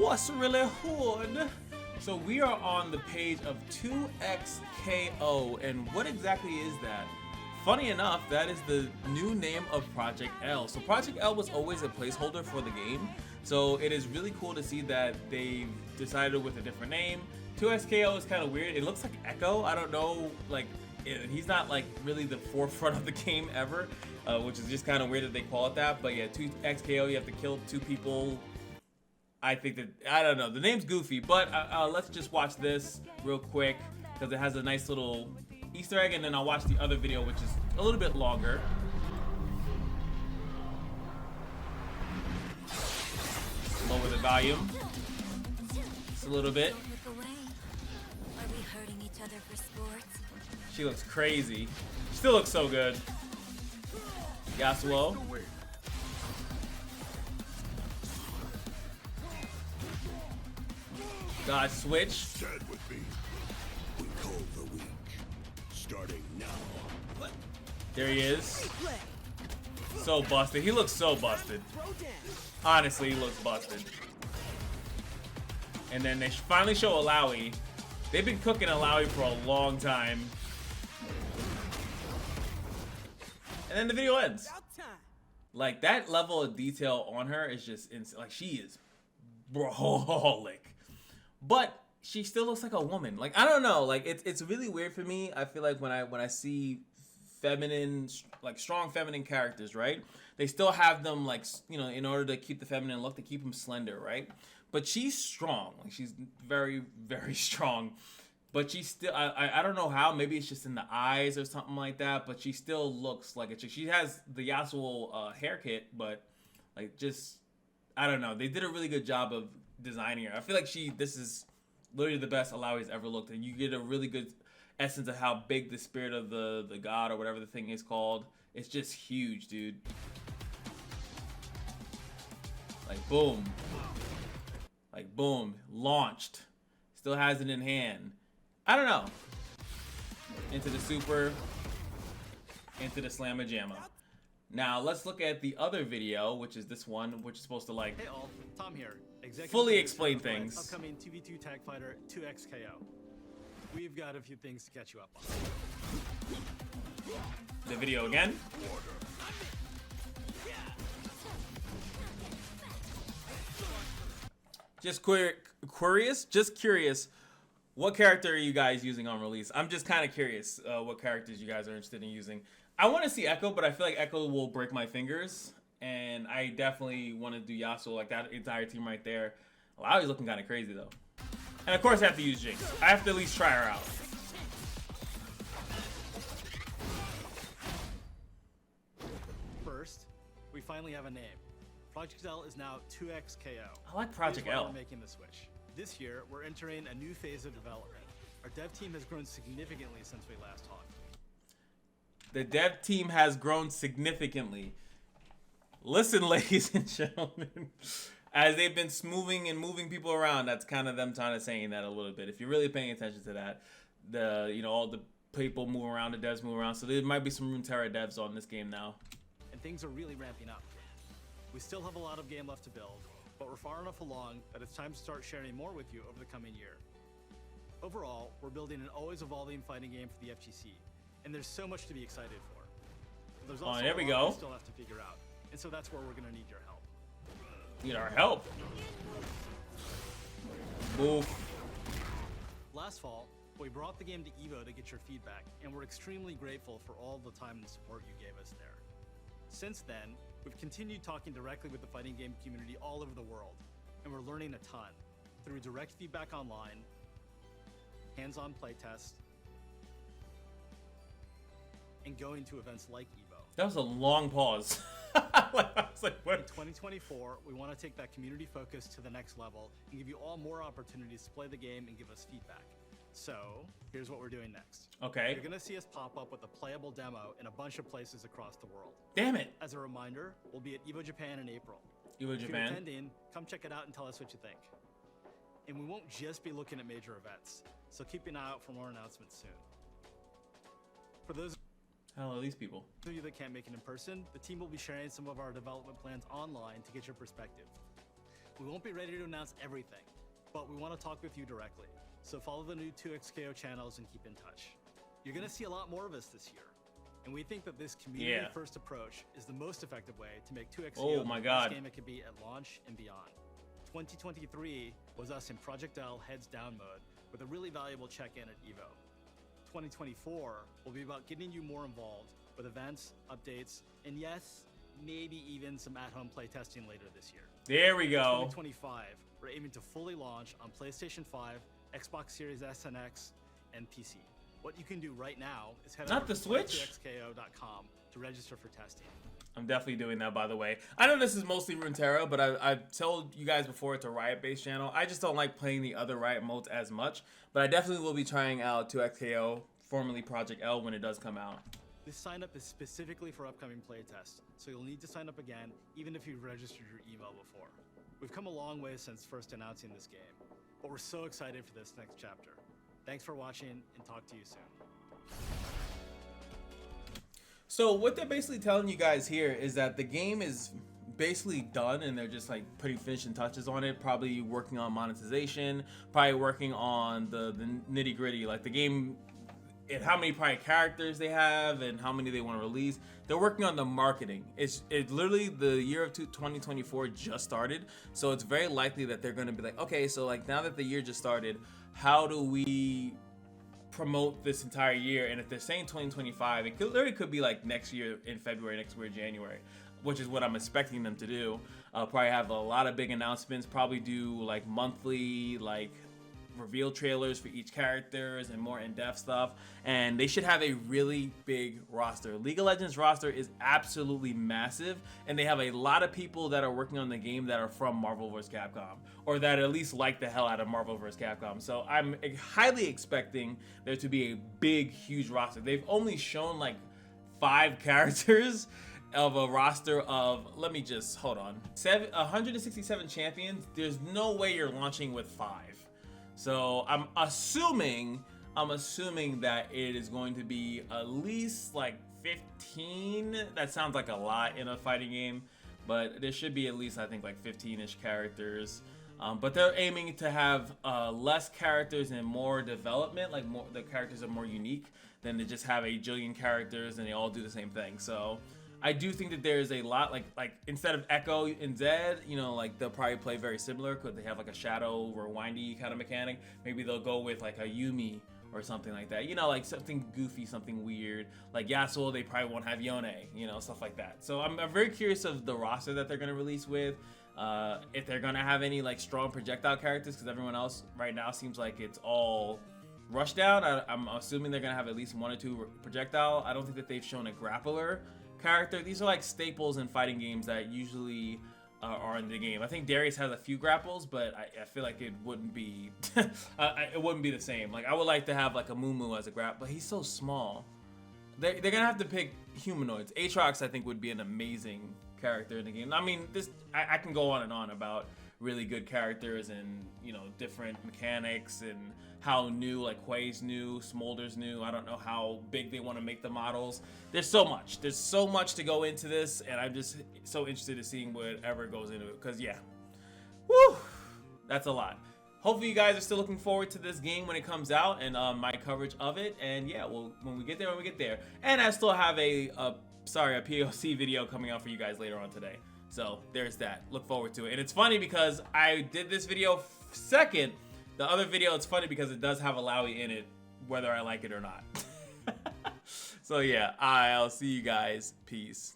What's really hood? So we are on the page of 2XKO, and what exactly is that? Funny enough, that is the new name of Project L. So Project L was always a placeholder for the game, so it is really cool to see that they've decided with a different name. 2XKO is kind of weird. It looks like Echo. I don't know, like, he's not like really the forefront of the game ever, which is just kind of weird that they call it that. But yeah, 2XKO, you have to kill 2 people. I think that, I don't know, the name's goofy, but let's just watch this real quick because it has a nice little Easter egg, and then I'll watch the other video, which is a little bit longer. Lower the volume just a little bit. She looks crazy. She still looks so good. Yasuo. God, switch. Stand with me. We call the weak. Starting now. There he is. So busted. He looks so busted. Honestly, he looks busted. And then they finally show Alawi. They've been cooking Alawi for a long time. And then the video ends. Like, that level of detail on her is just insane. Like, she is brolic. But she still looks like a woman. Like, I don't know. Like, it's really weird for me. I feel like when I see feminine, like strong feminine characters, right? They still have them, like, you know, in order to keep the feminine look, to keep them slender, right? But she's strong. Like, she's very, very strong. But she still, I don't know how. Maybe it's just in the eyes or something like that. But she still looks like a chick. She has the Yasuo hair kit, but like, just, I don't know. They did a really good job of designing her. I feel like this is literally the best Alawi's ever looked, and you get a really good essence of how big the spirit of the god or whatever the thing is called. It's just huge, dude. Like, boom. Like, boom. Launched. Still has it in hand. I don't know. Into the super. Into the slamma jamma. Now, let's look at the other video, which is this one, which is supposed to, like, hey all, Tom here. Fully explain things. Upcoming 2v2 tag fighter 2XKO. We've got a few things to catch you up on. The video again. Just curious. What character are you guys using on release? I'm just kind of curious what characters you guys are interested in using. I want to see Echo, but I feel like Echo will break my fingers. And I definitely want to do Yasuo, like that entire team right there. Alawi's looking kind of crazy, though. And of course I have to use Jinx. I have to at least try her out. First, we finally have a name. Project L is now 2XKO. I like Project L. We're making the switch. This year, we're entering a new phase of development. Our dev team has grown significantly since we last talked. The dev team has grown significantly. Listen, ladies and gentlemen, as they've been smoothing and moving people around, that's kind of them trying to saying that a little bit. If you're really paying attention to that, all the people move around, the devs move around, so there might be some Runeterra devs on this game now. And things are really ramping up. We still have a lot of game left to build, but we're far enough along that it's time to start sharing more with you over the coming year. Overall, we're building an always evolving fighting game for the FGC, and there's so much to be excited for. But there's also there we a lot go. we still have to figure out, and so that's where we're gonna need your help. Need our help. Move. Last fall, we brought the game to EVO to get your feedback, and we're extremely grateful for all the time and support you gave us there. Since then, we've continued talking directly with the fighting game community all over the world, and we're learning a ton through direct feedback online, hands-on playtests, and going to events like EVO. That was a long pause. I was like, what? In 2024, we want to take that community focus to the next level and give you all more opportunities to play the game and give us feedback. So, here's what we're doing next. Okay. You're gonna see us pop up with a playable demo in a bunch of places across the world. Damn it. As a reminder, we'll be at EVO Japan in April. EVO If you're Japan. attending, come check it out and tell us what you think. And we won't just be looking at major events, so keep an eye out for more announcements soon. For those Hell are these people? of you that can't make it in person, the team will be sharing some of our development plans online to get your perspective. We won't be ready to announce everything, but we want to talk with you directly. So follow the new 2XKO channels and keep in touch. You're going to see a lot more of us this year. And we think that this community-first approach is the most effective way to make 2XKO the best game it can be at launch and beyond. 2023 was us in Project L heads down mode with a really valuable check-in at EVO. 2024 will be about getting you more involved with events, updates, and yes, maybe even some at-home playtesting later this year. There we go. 2025, we're aiming to fully launch on PlayStation 5, Xbox Series S and X, and PC. What you can do right now is head over to xko.com to register for testing. I'm definitely doing that, by the way. I know this is mostly Runeterra, but I've told you guys before it's a Riot-based channel. I just don't like playing the other Riot modes as much, but I definitely will be trying out 2XKO, formerly Project L, when it does come out. This sign up is specifically for upcoming playtests, so you'll need to sign up again, even if you've registered your email before. We've come a long way since first announcing this game, but we're so excited for this next chapter. Thanks for watching, and talk to you soon. So what they're basically telling you guys here is that the game is basically done, and they're just like putting finishing touches on it, probably working on monetization, probably working on the nitty gritty, like the game and how many probably characters they have and how many they want to release. They're working on the marketing. It's literally the year of 2024 just started, so it's very likely that they're going to be like, okay, so like now that the year just started, how do we promote this entire year? And if they're saying 2025, it literally could be like next year in February, next year January, which is what I'm expecting them to do. Probably have a lot of big announcements, probably do like monthly like reveal trailers for each characters and more in-depth stuff, and they should have a really big roster. League of Legends roster is absolutely massive, and they have a lot of people that are working on the game that are from Marvel vs. Capcom, or that at least like the hell out of Marvel vs. Capcom. So I'm highly expecting there to be a big, huge roster. They've only shown like 5 characters of a roster of, let me just, hold on, 167 champions. There's no way you're launching with 5. So I'm assuming that it is going to be at least like 15. That sounds like a lot in a fighting game, but there should be at least, I think, like 15-ish characters. But they're aiming to have less characters and more development, like the characters are more unique than to just have a jillion characters and they all do the same thing. So I do think that there's a lot, like instead of Echo and Zed, you know, like they'll probably play very similar because they have like a shadow or windy kind of mechanic. Maybe they'll go with like a Yumi or something like that, you know, like something goofy, something weird. Like Yasuo, they probably won't have Yone, you know, stuff like that. So I'm very curious of the roster that they're going to release with, if they're going to have any like strong projectile characters, because everyone else right now seems like it's all rushdown. I'm assuming they're going to have at least 1 or 2 projectile. I don't think that they've shown a grappler character. These are like staples in fighting games that usually are in the game. I think Darius has a few grapples, but I feel like it wouldn't be it wouldn't be the same. Like I would like to have like a Mumu as a grapple, but he's so small. They're gonna have to pick humanoids. Aatrox I think would be an amazing character in the game. I mean, I can go on and on about really good characters and, you know, different mechanics and how new, like Hui's new, Smolder's new. I don't know how big they want to make the models. There's so much to go into this, and I'm just so interested in seeing whatever goes into it, because yeah, woo, that's a lot. Hopefully you guys are still looking forward to this game when it comes out, and my coverage of it. And yeah, well, when we get there, and I still have a POC video coming out for you guys later on today. So there's that. Look forward to it. And it's funny because I did this video second. The other video, it's funny because it does have a Lowy in it, whether I like it or not. So yeah, I'll see you guys. Peace.